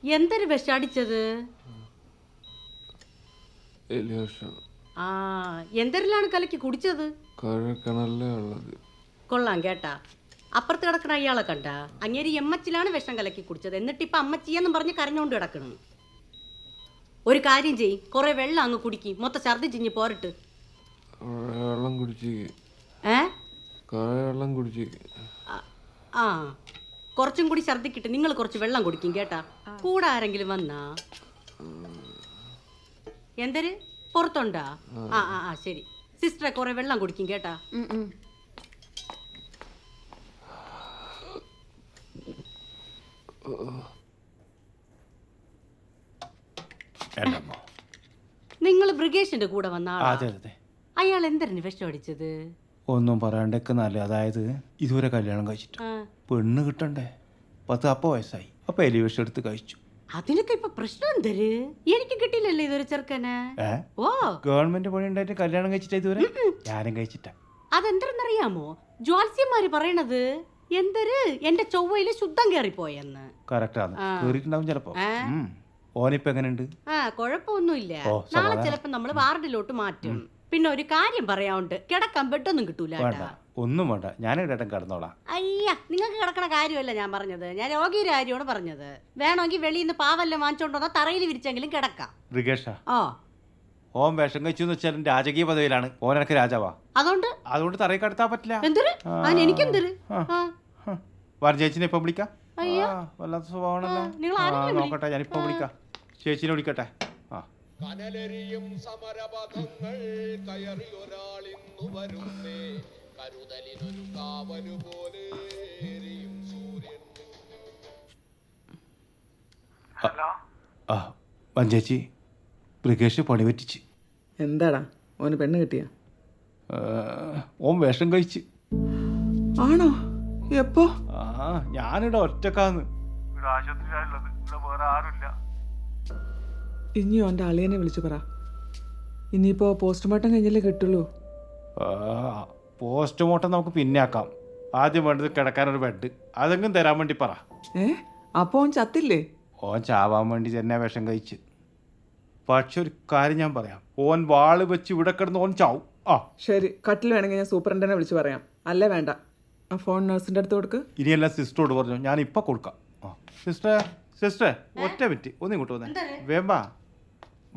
എന്തൊരു വിഷടിച്ചത്? ആ, എന്തെല്ലാം കലക്കി കുടിച്ചത്? കൊള്ളാം കേട്ടാ. അപ്പുറത്ത് കിടക്കണ അയാളെ കണ്ട അങ്ങേരി എമ്മച്ചിലാണ് വിഷം കലക്കി കുടിച്ചത്. എന്നിട്ട് ഇപ്പൊ അമ്മച്ചിയെന്നും പറഞ്ഞ് കരഞ്ഞോണ്ട് കിടക്കണം. ഒരു കാര്യം ചെയ്, കുറെ വെള്ളം അങ്ങ് കുടിക്കി, മൊത്തം ഛർദി ചിഞ്ഞ് പോരട്ട്. ആ, കുറച്ചും കൂടി ഛർദിക്കിട്ട് നിങ്ങൾ കുറച്ച് വെള്ളം കുടിക്കും കേട്ടാ. കൂടെ ആരെങ്കിലും വന്നാ എന്തൊരു പുറത്തുണ്ടാ? ആ ആ ആ ശരി. സിസ്റ്ററെ കുറെ വെള്ളം കുടിക്കും കേട്ടാ. നിങ്ങൾ ബ്രിഗേഷിന്റെ കൂടെ വന്ന അയാൾ എന്തിനു വിഷം അടിച്ചത്? ഒന്നും പറയാണ്ടേക്കുന്നല്ലേ. അതായത് ഇതുവരെ കല്യാണം കഴിച്ചിട്ട് പെണ്ണ് കിട്ടണ്ടേ. 10 വയസ്സായി. അപ്പൊ എലി വിഷം എടുത്ത് കഴിച്ചു. അതിനൊക്കെ ഇപ്പൊ പ്രശ്നം എന്തര്? എനിക്ക് കിട്ടിയില്ലല്ലേ ഇതൊരു ചെറുക്കന്. ഓ, ഗവൺമെന്റ് പണി ഉണ്ടായിട്ട് കല്യാണം കഴിച്ചിട്ട് ഇതുവരെ ഞാനും കഴിച്ചിട്ട. അതെന്തരെന്നറിയാമോ? ജ്വാത്സ്യന്മാര് പറയണത് എന്തര് എന്റെ ചൊവ്വയില് ശുദ്ധം കേറിപ്പോയെന്ന്. കറക്റ്റാണ്, കേറിയിട്ടുണ്ടാവും ചിലപ്പോ. ഓനിപ്പോ എങ്ങനെയുണ്ട്? കുഴപ്പമൊന്നുമില്ല. നാളെ ചിലപ്പോ നമ്മള് വാർഡിലോട്ട് മാറ്റും. പിന്നെ ഒരു കാര്യം പറയാനുണ്ട്, കിടക്കാൻ ബെഡൊന്നും കിട്ടൂല. ഒന്നും വേണ്ട, ഞാൻ ഇടം കിടന്നോളാം. അയ്യ, നിങ്ങൾക്ക് കിടക്കണ കാര്യമല്ല ഞാൻ പറഞ്ഞത്, ഞാൻ രോഗിയുടെ കാര്യമാണ് പറഞ്ഞത്. വേണമെങ്കിൽ വെളിയിൽ നിന്ന് പാവെല്ലാം വാങ്ങിച്ചോണ്ടോ തറയിൽ വിരിച്ചെങ്കിലും കിടക്കാം. ഓൻ വിഷം കഴിച്ചു വെച്ചാൽ രാജകീയ പദവിയിലാണ്. ഓൻ എനിക്ക് രാജാവാ. അതുകൊണ്ട് തറയിൽ കടത്താൻ പറ്റില്ല. എനിക്കെന്തര് ചേച്ചിനെ ഇപ്പൊ വിളിക്കാം. വല്ലാത്ത സ്വഭാവമാണല്ലോ. നോക്കട്ടെ, ഞാനിപ്പോ വിളിക്കാം. ചേച്ചിനെ വിളിക്കട്ടെ. കനലെരിയും സമരപഥങ്ങൾ കയറിയൊരാളിന്നു വരുന്നേ, കരുതലിനൊരു കാവലു പോലെ സൂര്യൻ. ചേച്ചി, ബ്രിഗേഷ് പണി പറ്റിച്ച്. എന്താടാ ഓന് പെണ്ണ് കിട്ടിയ? ഓൻ വിഷം കഴിച്ച്. ആണോ? എപ്പോ? ഞാനിവിടെ ഒറ്റക്കാന്ന്. വേറെ ആരുമില്ല. ഇനി ഓൻ്റെ അളിയനെ വിളിച്ചു പറ. ഇനിയിപ്പോ പോസ്റ്റ്മോർട്ടം കഴിഞ്ഞല്ലേ കിട്ടുള്ളൂ. പോസ്റ്റ്മോർട്ടം നമുക്ക് പിന്നെ ആക്കാം. ആദ്യം വേണ്ടത് കിടക്കാനൊരു ബെഡ്. അതെങ്കിലും തരാൻ വേണ്ടി പറ. അപ്പൊ ഓൻ ചത്തില്ലേ? ഓൻ ചാവാൻ വേണ്ടി തന്നെ വിഷം കഴിച്ച്. പക്ഷെ ഒരു കാര്യം ഞാൻ പറയാം, ഓൻ വാള് വെച്ച് ഇവിടെ കിടന്ന് ഓൻ ചാവും. ശരി, കട്ടിൽ വേണമെങ്കിൽ ഞാൻ സൂപ്രണ്ടനെ വിളിച്ചു പറയാം. അല്ലേ വേണ്ട, ആ ഫോൺ നഴ്സിന്റെ അടുത്ത് കൊടുക്ക്. ഇനിയെല്ലാം സിസ്റ്ററോട് പറഞ്ഞു, ഞാൻ ഇപ്പൊ കൊടുക്കാം. സിസ്റ്ററെ ഒറ്റ മിനിറ്റ് ഒന്ന് ഇങ്ങോട്ട് വന്നേ. വേമ്പാ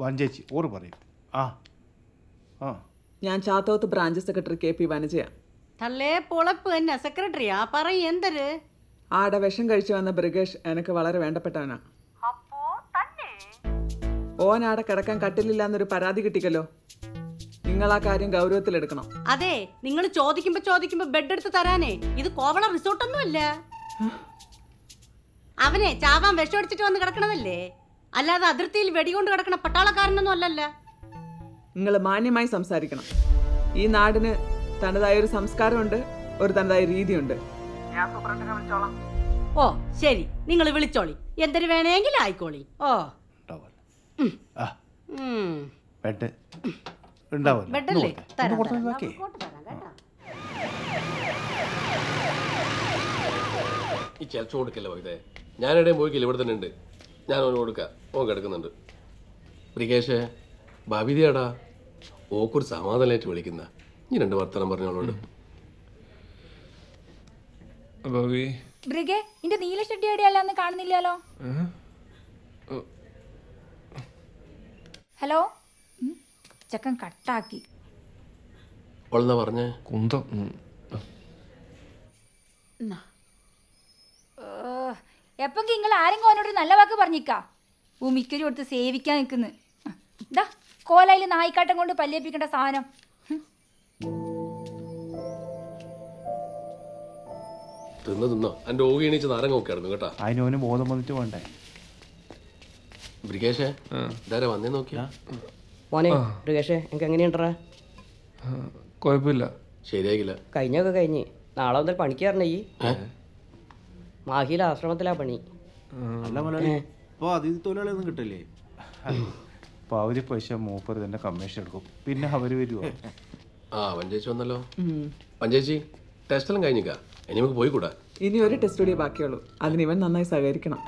വഞ്ചേച്ചി ഓറ് പറയും. ഞാൻ ചാത്തോത്ത് ബ്രാഞ്ച് സെക്രട്ടറി KP വനജയാ. സെക്രട്ടറിയാ പറയും എന്തര്? ആടെ വിഷം കഴിച്ചു വന്ന ബ്രിഗേഷ് എനിക്ക് വളരെ വേണ്ടപ്പെട്ടവനാ. ഓൻ ആടെ കിടക്കാൻ കട്ടിലില്ലാന്നൊരു പരാതി കിട്ടിക്കല്ലോ. നിങ്ങൾ ആ കാര്യം ഗൗരവത്തിലെടുക്കണം. അതെ, നിങ്ങൾ ചോദിക്കുമ്പോ ബെഡ് എടുത്ത് തരാനേ. ഇത് കോവള റിസോർട്ടൊന്നും അല്ല. അവനെ ചാവാൻ വിഷമടിച്ചിട്ട് വന്ന് കിടക്കണതല്ലേ, അല്ലാതെ അതിർത്തിയിൽ വെടികൊണ്ട് കിടക്കണ പട്ടാളക്കാരനൊന്നും അല്ലല്ല. നിങ്ങൾ മാന്യമായി സംസാരിക്കണം. ഈ നാടിന് തനതായ ഒരു സംസ്കാരമുണ്ട്, ഒരു തനതായ രീതിയുണ്ട്. ഓ ശരി, നിങ്ങൾ വിളിച്ചോളി, എന്തൊരു വേണമെങ്കിലും ആയിക്കോളി. ഓ ബെഡല്ലേ തരാം. ഈ ചിലച്ചു കൊടുക്കല്ലേ പോയതേ. ഞാനിടയും പോയിക്കില്ല, ഇവിടെ തന്നെ ഉണ്ട്. ഞാൻ ഓന് കൊടുക്കാം, ഓൻ കിടക്കുന്നുണ്ട്. ബ്രിഗേഷേ, ഭാവിതയാടാ, ഓക്കൊരു സമാധാനമായിട്ട് വിളിക്കുന്ന. ഇനി 2 വർത്തമാനം പറഞ്ഞോളോട്. ബ്രിഗേ, നിന്റെ നീല ഷെഡ്ഡി എവിടെയല്ലാന്ന് കാണുന്നില്ലല്ലോ. ഹലോ, ചക്കൻ കട്ടാക്കി. ഓളെന്നാ പറഞ്ഞേ? കുന്തം. എപ്പൊക്കെ നിങ്ങൾ ആരെങ്കിലും അവനോട് നല്ല വാക്ക് പറഞ്ഞിക്കാ. ഭൂമിക്കൊരു കൊടുത്ത് സേവിക്കാൻ നിൽക്കുന്നു. ഇതാ കോലയിൽ നായിക്കാട്ടം കൊണ്ട് പല്ലേപ്പിക്കേണ്ട സാധനം. തിന്നോ എന്റെ ഓവി എണീച്ച് നാരങ്ങ ഒക്കെ കിടന്നു കേട്ടാ. അതിനോന് ബോധം വന്നിട്ട് വേണ്ടേ. ബ്രിഗേഷേ, ഇതാരാ വന്നേ നോക്കിയാ? മോനെ ബ്രിഗേഷേ, എനിക്ക് എങ്ങനെയുണ്ടാ? കുഴപ്പമില്ല. ശരിയാകില്ല. കഴിഞ്ഞൊക്കെ കഴിഞ്ഞ് നാളെ മുതൽ പണിക്ക് തരണേ. ഈ മാഹിയിലെ ആശ്രമത്തിലാ പണി. തൊഴിലാളിയൊന്നും കിട്ടില്ലേ? പകുതി പൈസ മൂപ്പർ തന്നെ കമ്മീഷൻ എടുക്കും, പിന്നെ അവര് വരുമോ? പഞ്ചേച്ചി വന്നല്ലോ. പഞ്ചേച്ചി, ടെസ്റ്റെല്ലാം കഴിഞ്ഞിക്കാ, ഇനി നമുക്ക് പോയി കൂടാ. ഇനി ഒരു ടെസ്റ്റ് കൂടി ബാക്കിയുള്ളൂ, അതിന് ഇവൻ നന്നായി സഹകരിക്കണം.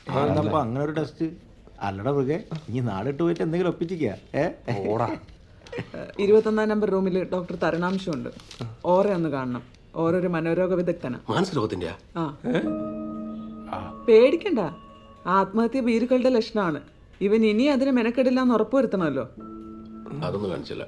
അതപ്പോ അങ്ങനെ ഒരു ടെസ്റ്റ് അല്ലട മൃഗേ, നീ നാടിട്ട് പോയിട്ട് എന്തെങ്കിലും ഒപ്പിച്ചിക്കാ? ഓടാ 21 നമ്പർ റൂമിൽ ഡോക്ടർ തരണാംശമുണ്ട്. ഓറെ ഒന്ന് കാണണം. ഓരൊരു മനോരോഗ വിദഗ്ധനാ. മാനസരോഗത്തിൻ്റെ ആ പേടിക്കണ്ട, ആത്മഹത്യ ഭീരുക്കളുടെ ലക്ഷണമാണ്. ഇവൻ ഇനി അതിന് മെനക്കെടില്ല എന്ന് ഉറപ്പുവരുത്തണമല്ലോ. അതൊന്നും കാണിച്ചില്ല.